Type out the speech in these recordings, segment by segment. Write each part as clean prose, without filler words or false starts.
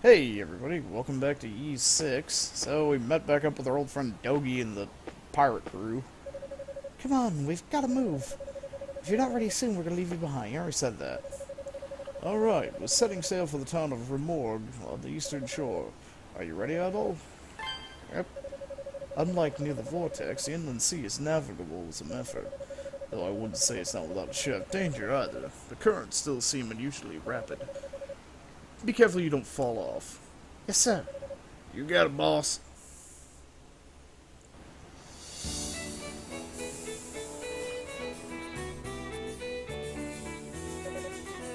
Hey everybody, welcome back to E6. So we met back up with our old friend Dogie and the pirate crew. Come on, we've got to move. If you're not ready soon, we're going to leave you behind. I already said that. Alright, we're setting sail for the town of Remorg on the eastern shore. Are you ready, Adol? Yep. Unlike near the vortex, the inland sea is navigable with some effort. Though I wouldn't say it's not without a share of danger either. The currents still seem unusually rapid. Be careful you don't fall off. Yes, sir. You got it, boss.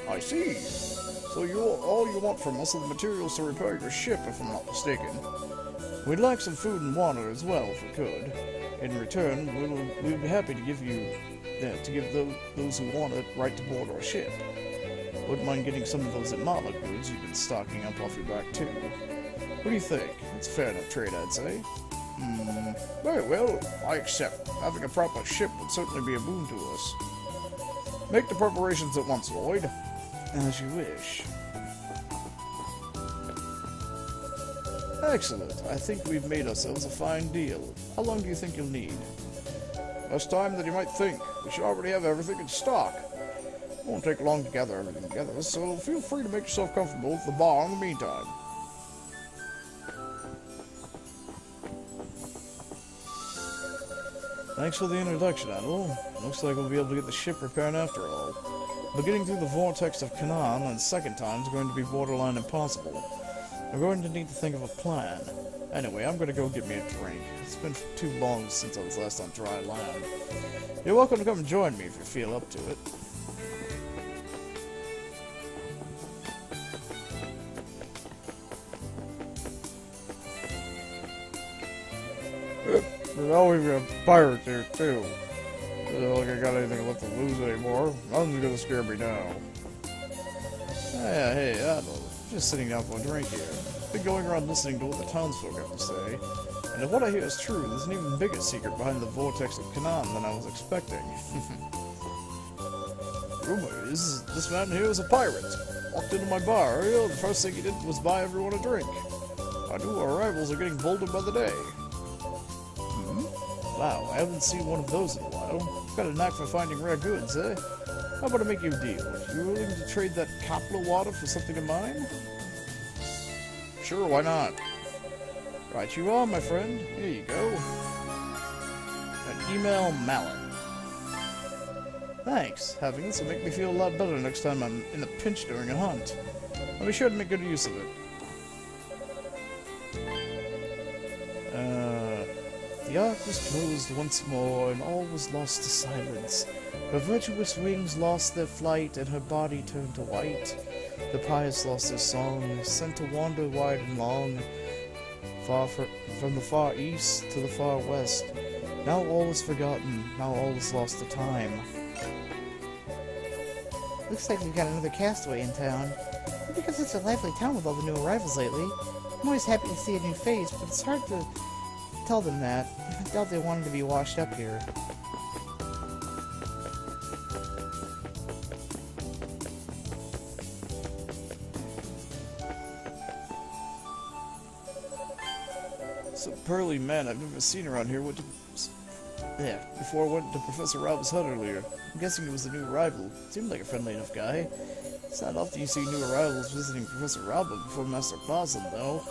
I see. So all you want from us are the materials to repair your ship, if I'm not mistaken. We'd like some food and water as well, if we could. In return, we'd be happy to give those who want it right to board our ship. Wouldn't mind getting some of those Imala goods you've been stocking up off your back too. What do you think? It's a fair enough trade, I'd say. Very well, I accept. Having a proper ship would certainly be a boon to us. Make the preparations at once, Lloyd. As you wish. Excellent. I think we've made ourselves a fine deal. How long do you think you'll need? Less time than you might think. We should already have everything in stock. It won't take long to gather everything together, so feel free to make yourself comfortable at the bar in the meantime. Thanks for the introduction, Admiral. Looks like we'll be able to get the ship repaired after all. But getting through the vortex of Canaan on the second time is going to be borderline impossible. We're going to need to think of a plan. Anyway, I'm going to go get me a drink. It's been too long since I was last on dry land. You're welcome to come and join me if you feel up to it. There's always a pirate here, too. Doesn't look like I got anything left to lose anymore. Nothing's gonna scare me now. Hey, Admiral. Just sitting down for a drink here. Been going around listening to what the townsfolk have to say. And if what I hear is true, there's an even bigger secret behind the vortex of Canaan than I was expecting. Rumor is, this man here is a pirate. Walked into my bar earlier, the first thing he did was buy everyone a drink. Our new arrivals are getting bolder by the day. Wow, I haven't seen one of those in a while. Got a knack for finding rare goods, eh? How about I make you a deal? You willing to trade that Kapla water for something of mine? Sure, why not? Right you are, my friend. Here you go. An email mallet. Thanks. Having this will make me feel a lot better next time I'm in a pinch during a hunt. I'll be sure to make good use of it. The Ark was closed once more, and all was lost to silence. Her virtuous wings lost their flight, and her body turned to white. The pious lost their song, sent to wander wide and long, from the far east to the far west. Now all is forgotten, now all is lost to time. Looks like we've got another castaway in town. Maybe because it's a lively town with all the new arrivals lately. I'm always happy to see a new face, but it's hard to tell them that. I doubt they wanted to be washed up here. Some pearly man I've never seen around here before I went to Professor Rob's hut earlier. I'm guessing it was the new arrival. Seemed like a friendly enough guy. It's not often you see new arrivals visiting Professor Rob before Master Boslin, though.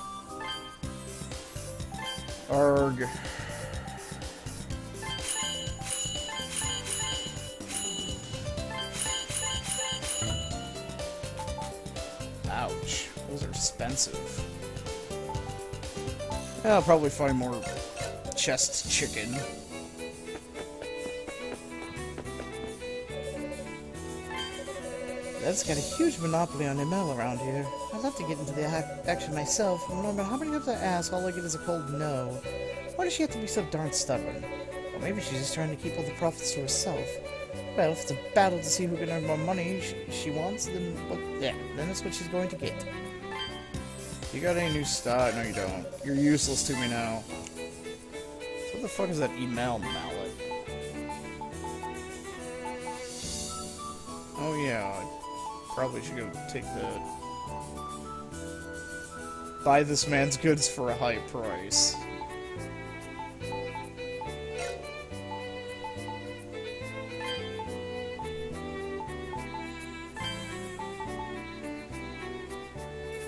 Arg. Ouch. Those are expensive. Yeah, I'll probably find more chest chicken. That's got a huge monopoly on ML around here. I'd love to get into the action myself, but no matter how many times I ask, all I get is a cold no. Why does she have to be so darn stubborn? Or maybe she's just trying to keep all the profits to herself. Well, if it's a battle to see who can earn more money she wants, then that's what she's going to get. You got any new stock? No, you don't. You're useless to me now. So what the fuck is that email mallet? Oh yeah, I probably should go take that. buy this man's goods for a high price.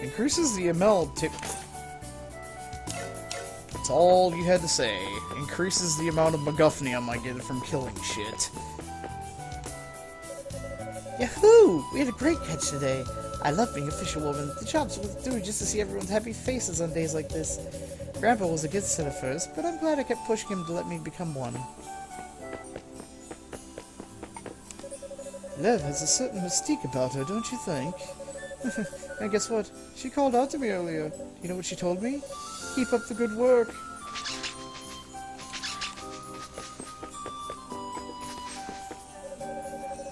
Increases the amount tip. That's all you had to say. Increases the amount of MacGuffinium I get from killing shit. Yahoo! We had a great catch today. I love being a fisherwoman. The job's worth doing just to see everyone's happy faces on days like this. Grandpa was against it at first, but I'm glad I kept pushing him to let me become one. Lev has a certain mystique about her, don't you think? And guess what? She called out to me earlier. You know what she told me? Keep up the good work.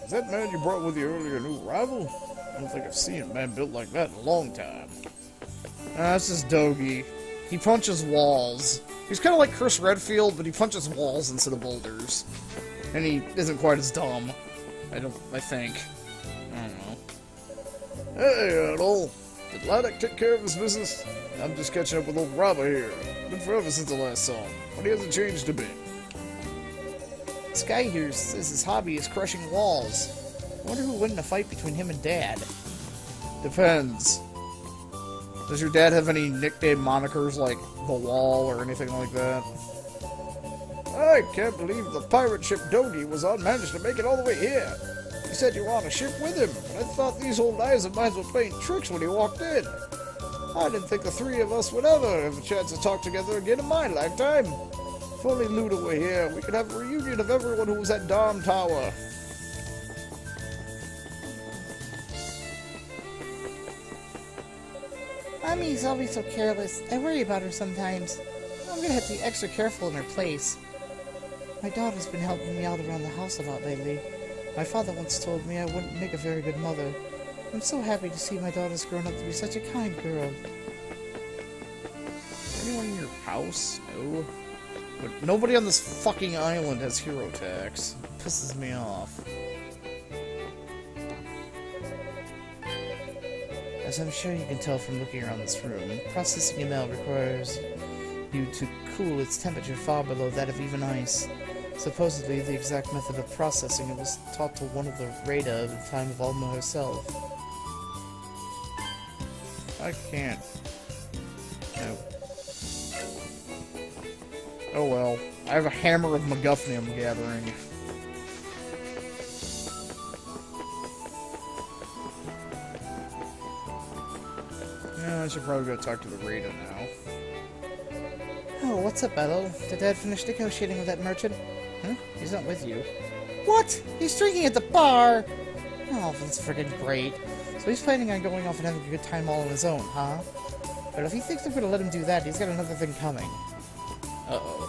Is that man you brought with you earlier a new rival? I don't think I've seen a man built like that in a long time. That's just Dogi. He punches walls. He's kind of like Chris Redfield, but he punches walls instead of boulders. And he isn't quite as dumb. I think. I don't know. Hey, Adol. Did Laddock take care of his business? I'm just catching up with old Robber here. Been forever since the last saw him, but he hasn't changed a bit. This guy here says his hobby is crushing walls. I wonder who win in a fight between him and Dad. Depends. Does your dad have any nickname monikers like The Wall or anything like that? I can't believe the pirate ship Dogi was on managed to make it all the way here. He said you were on a ship with him, but I thought these old eyes of mine were playing tricks when he walked in. I didn't think the three of us would ever have a chance to talk together again in my lifetime. If only Luda were here, we could have a reunion of everyone who was at Dom Tower. Mommy's always so careless. I worry about her sometimes. I'm gonna have to be extra careful in her place. My daughter's been helping me out around the house a lot lately. My father once told me I wouldn't make a very good mother. I'm so happy to see my daughter's grown up to be such a kind girl. Anyone in your house? No. But nobody on this fucking island has hero tax. It pisses me off. As I'm sure you can tell from looking around this room, processing ML requires you to cool its temperature far below that of even ice. Supposedly, the exact method of processing it was taught to one of the Rada at the time of Alma herself. I can't. No. Oh well. I have a hammer of MacGuffin I'm gathering. Yeah, I should probably go talk to the Rada now. Oh, what's up, Adol? Did Dad finish negotiating with that merchant? Huh? He's not with you. What? He's drinking at the bar! Oh, that's friggin' great. So he's planning on going off and having a good time all on his own, huh? But if he thinks I'm gonna let him do that, he's got another thing coming. Uh-oh.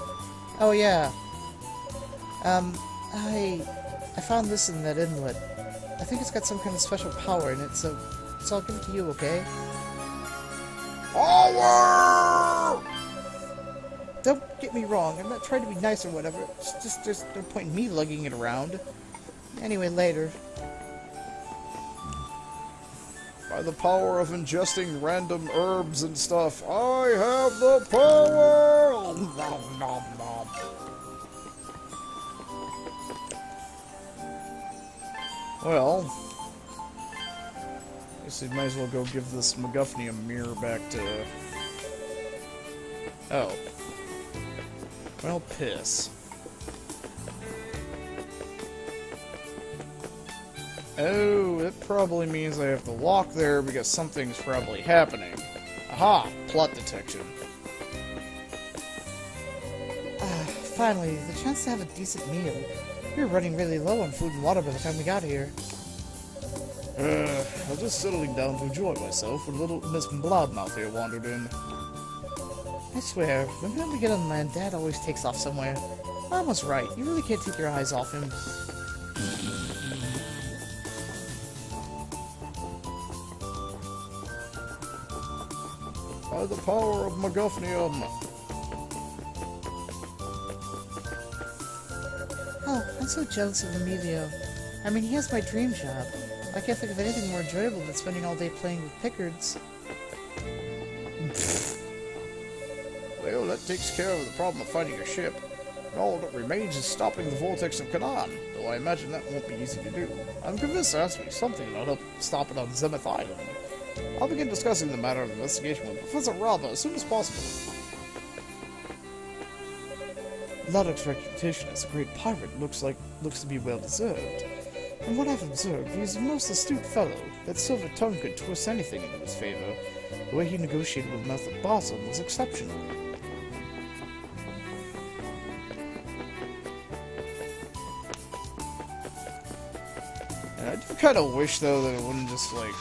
Oh, yeah. I found this in that inlet. I think it's got some kind of special power in it, so I'll give it to you, okay? Power! Don't get me wrong, I'm not trying to be nice or whatever. It's just there's no point in me lugging it around. Anyway, later. By the power of ingesting random herbs and stuff, I have the power! Nom, nom, nom. Well, I guess we might as well go give this MacGuffinium mirror back to... Oh. Well, piss. Oh, that probably means I have to walk there because something's probably happening. Aha! Plot detection. Finally, the chance to have a decent meal. We were running really low on food and water by the time we got here. I was just settling down to enjoy myself when little Miss Blobmouth here wandered in. I swear, the minute we get on land, Dad always takes off somewhere. Mom was right. You really can't take your eyes off him. By the power of MacGuffinium. Oh, I'm so jealous of Emilio. I mean, he has my dream job. I can't think of anything more enjoyable than spending all day playing with Pickards. that takes care of the problem of finding your ship. And all that remains is stopping the vortex of Canaan, though I imagine that won't be easy to do. I'm convinced there has to be something that'll help stop it on Zenith Island. I'll begin discussing the matter of investigation with Professor Rava as soon as possible. Luddock's reputation as a great pirate looks to be well deserved. From what I've observed, he is a most astute fellow. That silver tongue could twist anything into his favor. The way he negotiated with Mouth of Bosom was exceptional. And I do kind of wish, though, that it wouldn't just, like,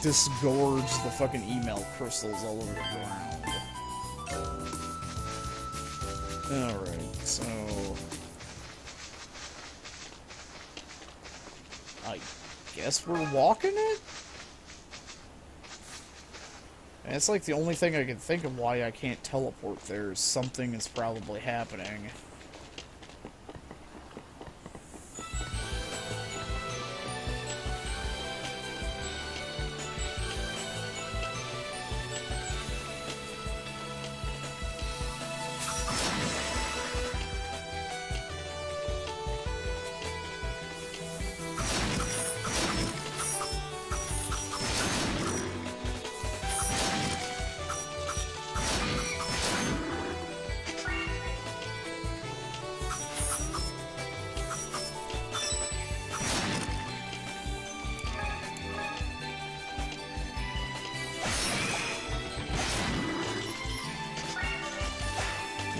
disgorge the fucking email crystals all over the ground. Alright, so... I guess we're walking it? And it's like the only thing I can think of why I can't teleport there is something is probably happening.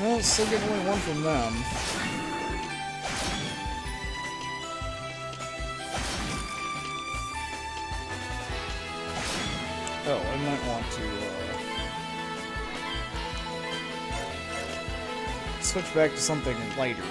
Well, still getting only one from them. Oh, I might want to switch back to something lighter.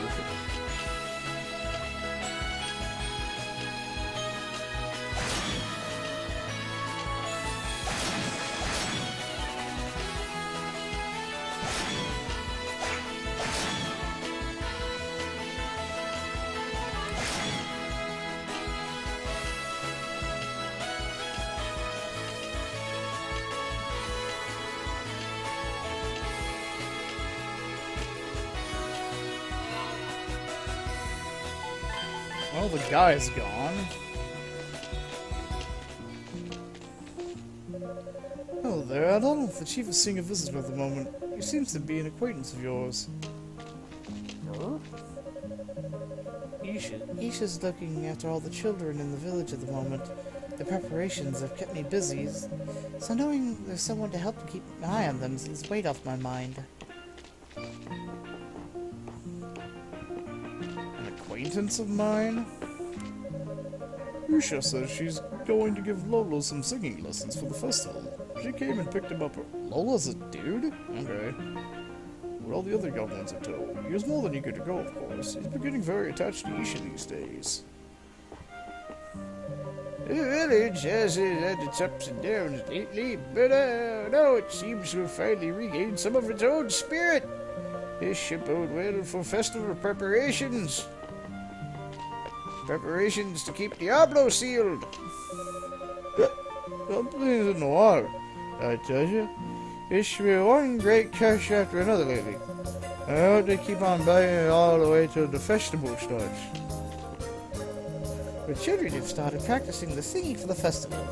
Well, the guy's gone. Hello there, I don't know if the chief is seeing a visitor at the moment. He seems to be an acquaintance of yours. Isha's looking after all the children in the village at the moment. The preparations have kept me busy, so knowing there's someone to help keep an eye on them is weight off my mind. An acquaintance of mine? Usha says she's going to give Lola some singing lessons for the festival. She came and picked him up. Lola's a dude? Okay. Well, the other young ones are told. He was more than eager to go, of course. He's beginning very attached to Isha these days. The village has had its ups and downs lately, but now it seems to have finally regained some of its own spirit. This should bode well for festival preparations. Preparations to keep Diablo sealed. Something's in the water, I tell you. It's been one great cache after another lately. I hope they keep on buying it all the way till the festival starts. The children have started practicing the singing for the festival.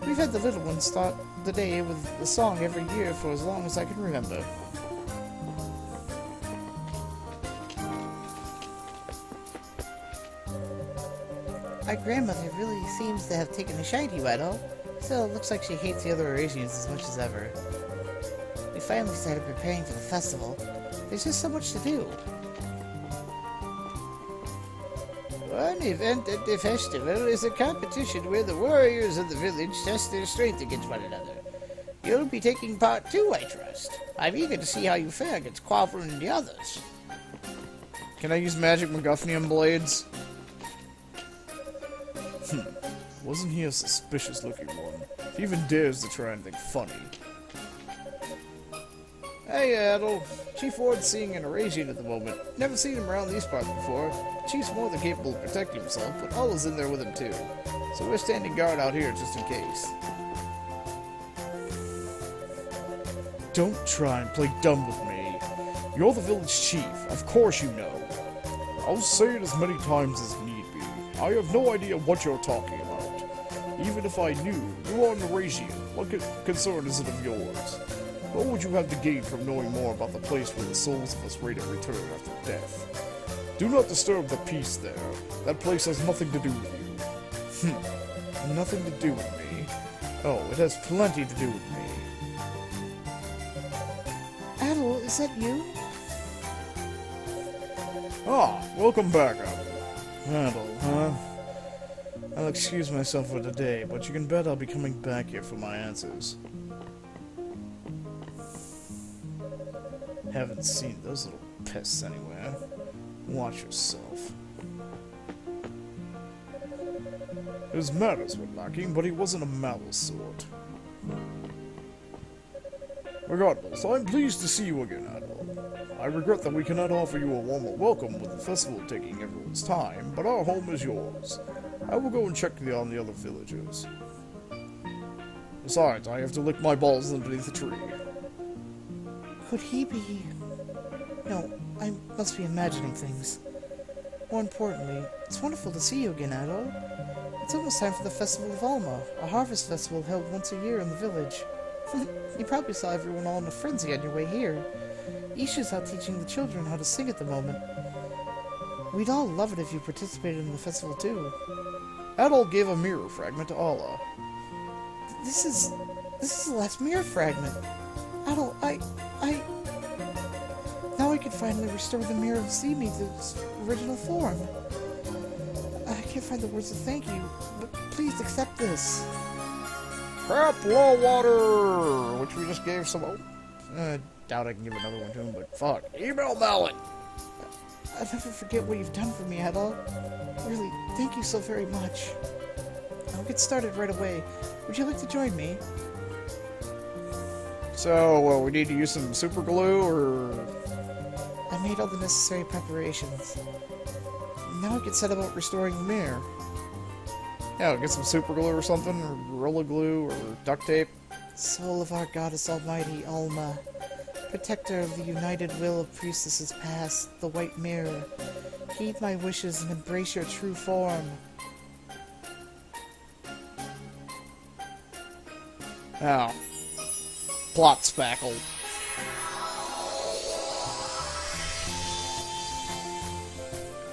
We've had the little ones start the day with the song every year for as long as I can remember. My grandmother really seems to have taken a shine to you, Edo. Still, it looks like she hates the other Eurasians as much as ever. We finally started preparing for the festival. There's just so much to do. One event at the festival is a competition where the warriors of the village test their strength against one another. You'll be taking part too, I trust. I'm eager to see how you fare against Quavel and the others. Can I use magic MacGuffinium blades? Wasn't he a suspicious-looking one? If he even dares to try anything funny. Hey, Adel. Chief Ward's seeing an Eurasian at the moment. Never seen him around these parts before. Chief's more than capable of protecting himself, but Allah's in there with him too. So we're standing guard out here just in case. Don't try and play dumb with me. You're the village chief. Of course you know. I'll say it as many times as need be. I have no idea what you're talking about. Even if I knew, you are an Eurasian. What concern is it of yours? What would you have to gain from knowing more about the place where the souls of us wait a return after death? Do not disturb the peace there. That place has nothing to do with you. Nothing to do with me? Oh, it has plenty to do with me. Adol, is that you? Ah, welcome back, Adol, huh? I'll excuse myself for today, but you can bet I'll be coming back here for my answers. Haven't seen those little pests anywhere. Watch yourself. His manners were lacking, but he wasn't a malice sort. Regardless, I'm pleased to see you again, Adol. I regret that we cannot offer you a warmer welcome with the festival taking everyone's time, but our home is yours. I will go and check on the other villagers. Besides, I have to lick my balls underneath the tree. Could he be... No, I must be imagining things. More importantly, it's wonderful to see you again, Adol. It's almost time for the Festival of Alma, a harvest festival held once a year in the village. You probably saw everyone all in a frenzy on your way here. Isha's out teaching the children how to sing at the moment. We'd all love it if you participated in the festival too. Adol gave a mirror fragment to Allah. This is the last mirror fragment. Adol, Now I can finally restore the mirror of Simi to its original form. I can't find the words to thank you, but please accept this. Crap low water, which we just gave some. Doubt I can give another one to him, but fuck. Email Mallet. I'll never forget what you've done for me, Adol. Really, thank you so very much. I'll get started right away. Would you like to join me? So, we need to use some super glue, or... I made all the necessary preparations. Now I can set about restoring the mirror. Yeah, get some super glue or something, or Gorilla Glue, or duct tape. Soul of our goddess almighty, Alma. Protector of the united will of priestesses past, the white mirror. Heed my wishes and embrace your true form. Oh. Plot spackle.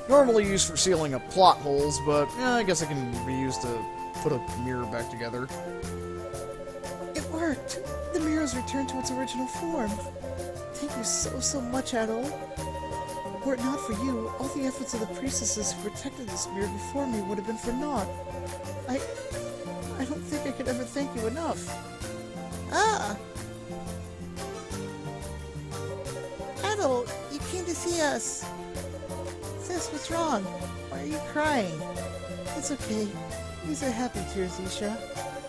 Normally used for sealing up plot holes, but I guess it can be used to put a mirror back together. It worked! The mirror's returned to its original form. Thank you so much, Adol. Were it not for you, all the efforts of the priestesses who protected this mirror before me would have been for naught. I don't think I could ever thank you enough. Ah! Adol, you came to see us. Sis, what's wrong? Why are you crying? It's okay. These are happy tears, Isha.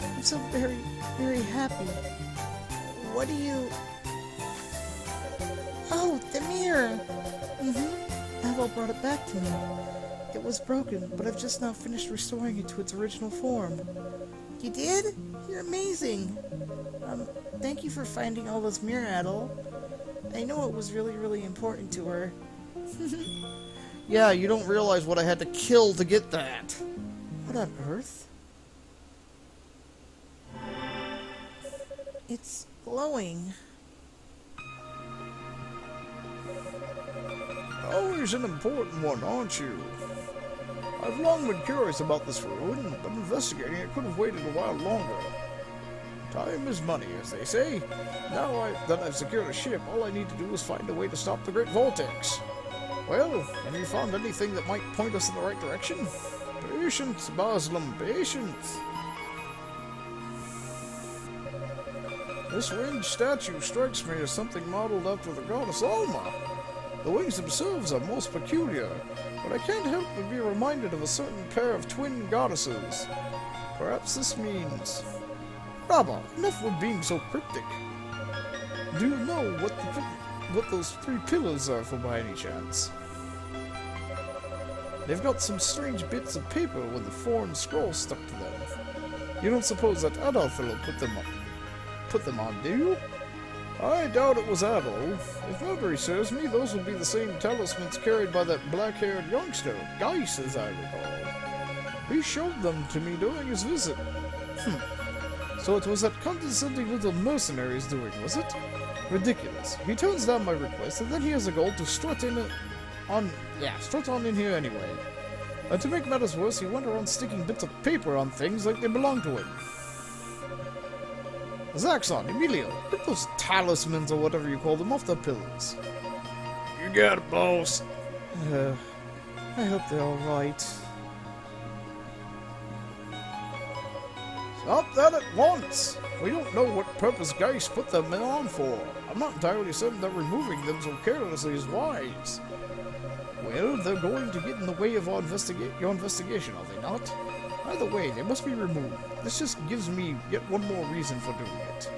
I'm so very, very happy. What do you... Oh, the mirror! Adol brought it back to me. It was broken, but I've just now finished restoring it to its original form. You did? You're amazing! Thank you for finding Alva's mirror, Adol. I know it was really, really important to her. Yeah, you don't realize what I had to kill to get that. What on earth? It's glowing. Always an important one, aren't you? I've long been curious about this ruin, but investigating it could have waited a while longer. Time is money, as they say. Now that I've secured a ship, all I need to do is find a way to stop the Great Vortex. Well, have you found anything that might point us in the right direction? Patience, Baslam, patience. This winged statue strikes me as something modeled after the goddess Alma. The wings themselves are most peculiar, but I can't help but be reminded of a certain pair of twin goddesses. Perhaps this means... Rabba, enough with being so cryptic. Do you know what those three pillars are for by any chance? They've got some strange bits of paper with a foreign scroll stuck to them. You don't suppose that Adolf will put them on, do you? I doubt it was Adol. If memory serves me, those would be the same talismans carried by that black-haired youngster, Geis, as I recall. He showed them to me during his visit. So it was that condescending little mercenary's doing, was it? Ridiculous. He turns down my request, and then he has a goal to strut on in here anyway. And to make matters worse, he went around sticking bits of paper on things like they belonged to him. Zaxxon, Emilio, get those talismans or whatever you call them off the pillars. You got it, boss. I hope they're alright. Stop that at once! We don't know what purpose Geist put them on for. I'm not entirely certain that removing them so carelessly is wise. Well, they're going to get in the way of our your investigation, are they not? Either way, they must be removed. This just gives me yet one more reason for doing it.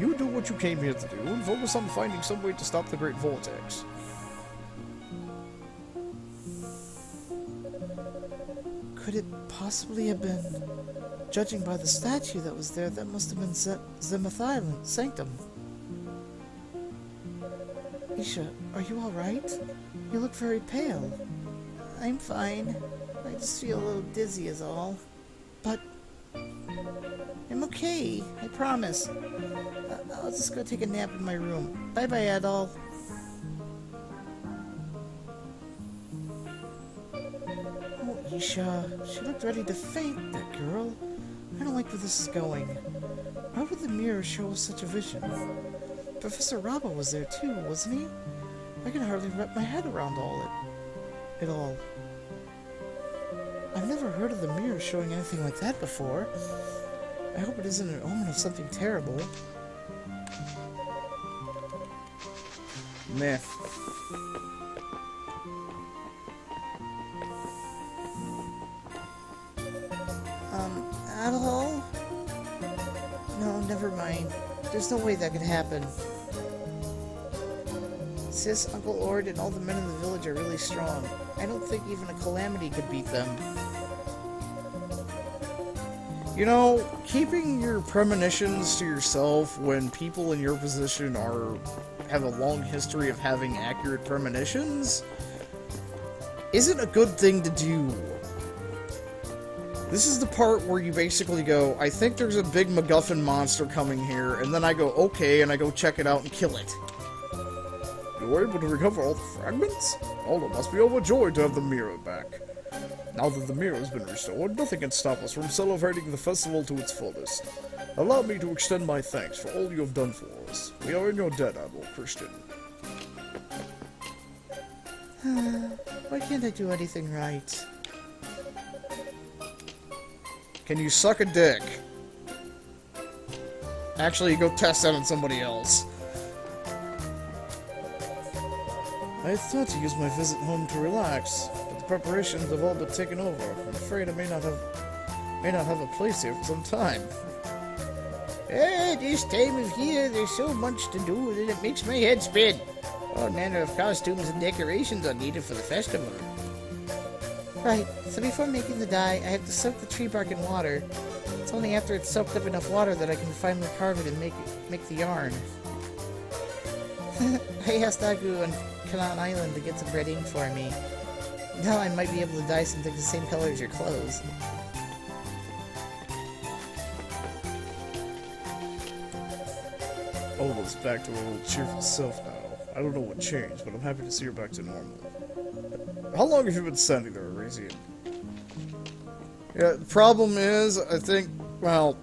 You do what you came here to do, and focus on finding some way to stop the Great Vortex. Could it possibly have been... Judging by the statue that was there, that must have been Zemathilan, Sanctum. Isha, are you alright? You look very pale. I'm fine. I just feel a little dizzy is all. But... I'm okay, I promise. I'll just go take a nap in my room. Bye-bye, Adol. Oh, Isha, she looked ready to faint, that girl. I don't like where this is going. Why would the mirror show us such a vision? Professor Rabba was there too, wasn't he? I can hardly wrap my head around it all. I've never heard of the mirror showing anything like that before. I hope it isn't an omen of something terrible. Meh. Adol? No, never mind. There's no way that could happen. Sis, Uncle Ord, and all the men in the village are really strong. I don't think even a calamity could beat them. You know, keeping your premonitions to yourself when people in your position have a long history of having accurate premonitions isn't a good thing to do. This is the part where you basically go, I think there's a big MacGuffin monster coming here, and then I go, okay, and I go check it out and kill it. You were able to recover all the fragments? Aldo must be overjoyed to have the mirror back. Now that the mirror has been restored, nothing can stop us from celebrating the festival to its fullest. Allow me to extend my thanks for all you have done for us. We are in your debt, Admiral Christian. Why can't I do anything right? Can you suck a dick? Actually, go test that on somebody else. I thought to use my visit home to relax, but the preparations have all but taken over. I'm afraid I may not have a place here for some time. This time of year, there's so much to do that it makes my head spin. All manner of costumes and decorations are needed for the festival. Right, so before making the dye, I have to soak the tree bark in water. It's only after it's soaked up enough water that I can finally carve it and make the yarn. I asked Agu on Kanan Island to get some red ink for me. Now I might be able to dye something the same color as your clothes. Ola's back to her old cheerful self now. I don't know what changed, but I'm happy to see her back to normal. How long have you been standing there, Arasian? Yeah, the problem is, I think, well,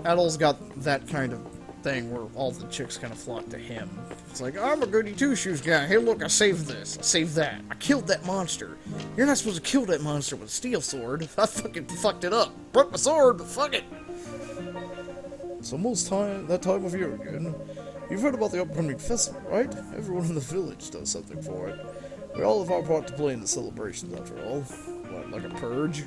Adol's got that kind of thing where all the chicks kind of flock to him. It's like, I'm a goody two-shoes guy. Hey, look, I saved this. I saved that. I killed that monster. You're not supposed to kill that monster with a steel sword. I fucking fucked it up. Broke my sword, but fuck it. It's almost that time of year again. You've heard about the upcoming festival, right? Everyone in the village does something for it. We all have our part to play in the celebrations, after all. What, like a purge?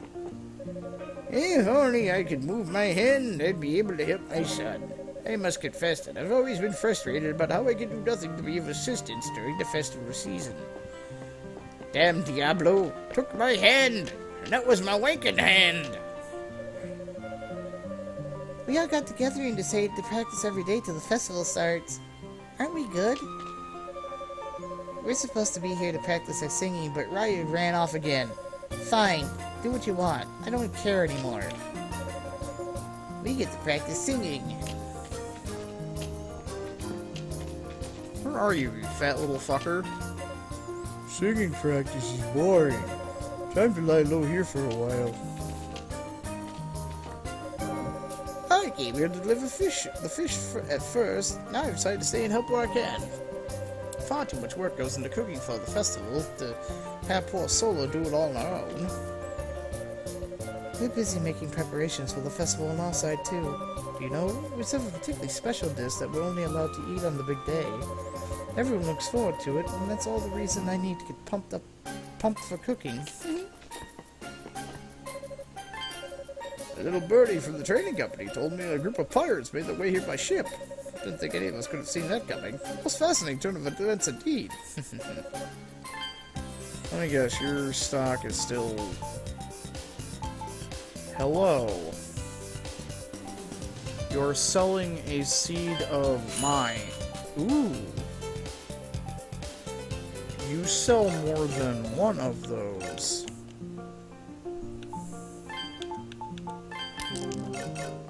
If only I could move my hand, I'd be able to help my son. I must confess that I've always been frustrated about how I can do nothing to be of assistance during the festival season. Damn Diablo took my hand, and that was my wanking hand. We all got together and decided to practice every day till the festival starts. Aren't we good? We're supposed to be here to practice our singing, but Ryu ran off again. Fine, do what you want. I don't care anymore. We get to practice singing. Where are you, you fat little fucker? Singing practice is boring. Time to lie low here for a while. I came here to deliver the fish at first. Now I've decided to stay and help where I can. Far too much work goes into cooking for the festival to have poor Solo do it all on our own. We're busy making preparations for the festival on our side, too. You know, we serve a particularly special dish that we're only allowed to eat on the big day. Everyone looks forward to it, and that's all the reason I need to get pumped for cooking. A little birdie from the trading company told me a group of pirates made their way here by ship. Didn't think any of us could have seen that coming. Most fascinating turn of events indeed. Let me guess, your stock is still... Hello. You're selling a seed of mine. Ooh. You sell more than one of those.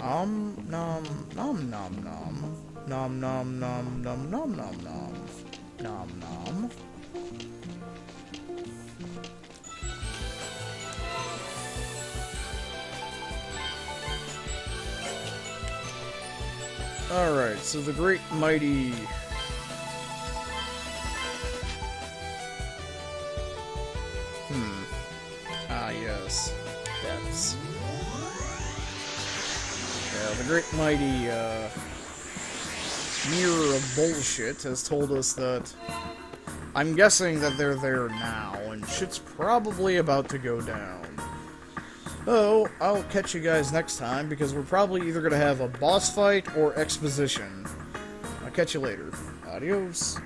Nom nom nom nom. Nom nom nom nom nom nom nom. Nom nom. Alright, so the great mighty... Ah, yes. That's... Yeah, the great mighty, mirror of bullshit has told us that... I'm guessing that they're there now, and shit's probably about to go down. Oh, I'll catch you guys next time, because we're probably either going to have a boss fight or exposition. I'll catch you later. Adios.